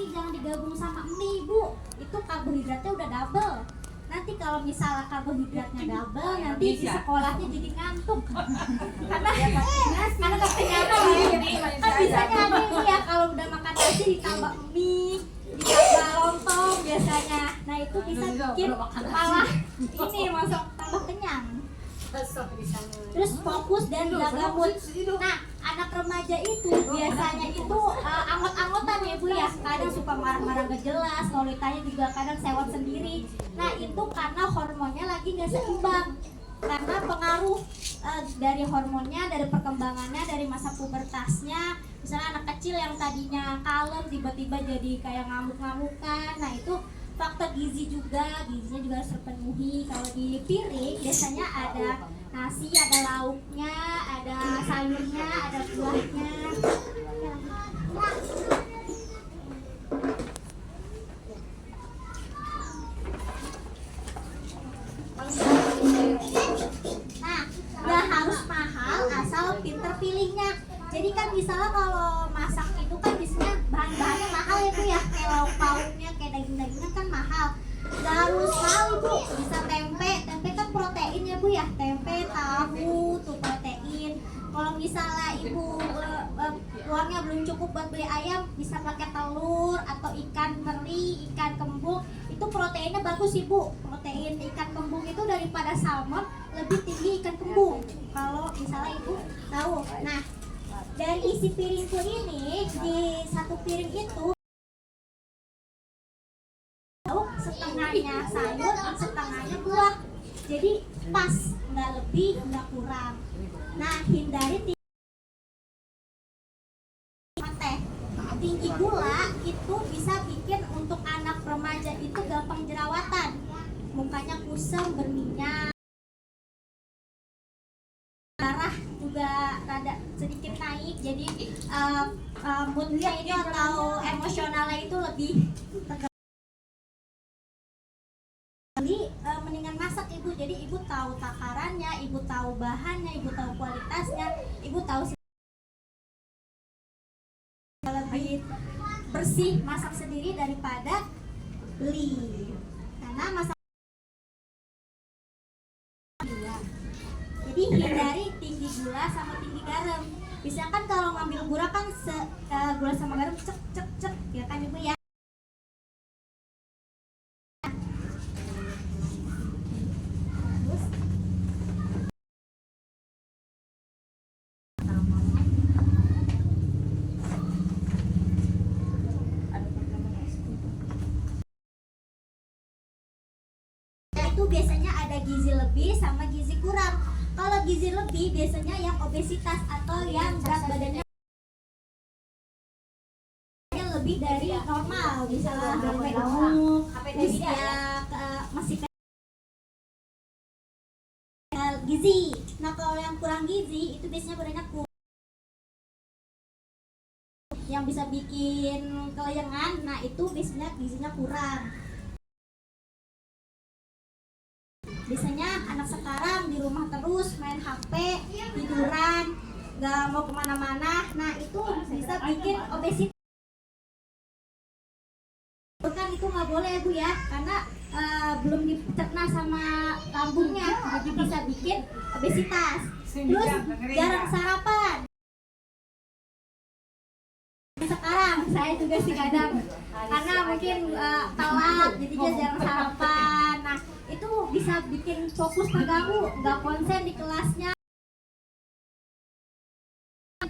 jangan digabung sama mie Bu, itu karbohidratnya udah double. Nanti kalau misalnya karbohidratnya double, nanti di sekolahnya jadi ngantuk karena nggak kenyang. Kan bisanya ada ini ya, kalau udah makan nasi ditambah mie, ditambah lontong biasanya. Nah itu bisa bikin malah ini masuk tambah kenyang. Terus fokus dan jaga mood. Nah, anak remaja itu biasanya itu anggot-anggotan ya Bu ya. Kadang suka marah-marah gak jelas, kalau ditanya juga kadang sewot sendiri. Nah, itu karena hormonnya lagi gak seimbang. Karena pengaruh dari hormonnya, dari perkembangannya, dari masa pubertasnya. Misalnya anak kecil yang tadinya kalem tiba-tiba jadi kayak ngamuk-ngamukan. Nah, itu faktor gizi juga, gizinya juga harus terpenuhi. Kalau di piring biasanya ada nasi, ada lauknya, ada sayurnya, ada buahnya. Nah, nggak harus mahal asal pinter pilihnya. Jadi kan misalnya kalau masak itu kan biasanya bahan-bahannya mahal ya Bu ya, kayak lauk pauknya, kayak daging-dagingnya kan mahal. Nggak harus mahal Ibu, bisa tempe kan protein ya Bu ya, tempe, tahu tuh protein. Kalau misalnya Ibu uangnya belum cukup buat beli ayam, bisa pakai telur atau ikan teri, ikan kembung, itu proteinnya bagus Ibu. Protein ikan kembung itu daripada salmon lebih tinggi ikan kembung, kalau misalnya Ibu tahu. Nah, dari isi piringku ini, di satu piring itu setengahnya sayur, setengahnya buah. Jadi pas, nggak lebih, nggak kurang. Nah, hindari teh. Tinggi gula itu bisa bikin untuk anak remaja itu gampang jerawatan. Mukanya kusam, berminyak. Darah juga rada sedikit naik, jadi moodnya ini atau emosionalnya itu lebih terganggu. Jadi mendingan masak Ibu, jadi Ibu tahu takarannya, Ibu tahu bahannya, Ibu tahu kualitasnya, Ibu tahu lebih bersih masak sendiri daripada beli. Karena masak jadi hindari tinggi gula sama tinggi garam. Misalkan kalau ngambil gula kan gula sama garam cek ya kan Ibu ya. Itu biasanya ada gizi lebih sama gizi kurang. Kalau gizi lebih biasanya yang obesitas atau yang berat badannya lebih dari normal, misalnya sampai gemuk, usia masih gizi. Nah, kalau yang kurang gizi itu biasanya badannya kurang, yang bisa bikin kelayangan. Nah, itu biasanya gizinya kurang. Biasanya anak sekarang di rumah terus main HP, tiduran, gak mau kemana-mana. Nah itu bisa bikin obesitas. Kan itu nggak boleh Bu ya, karena belum dicerna sama lambungnya, jadi bisa bikin obesitas. Terus jarang sarapan. Sekarang saya juga sih kadang, karena mungkin telat jadinya jarang sarapan. Nah itu bisa bikin fokus terganggu, nggak konsen di kelasnya,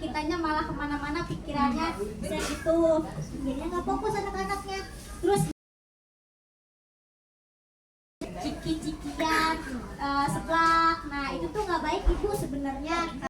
kitanya malah kemana-mana pikirannya bisa gitu, jadinya nggak fokus anak-anaknya. Terus ciki-cikian, seblak, nah itu tuh nggak baik Ibu sebenarnya.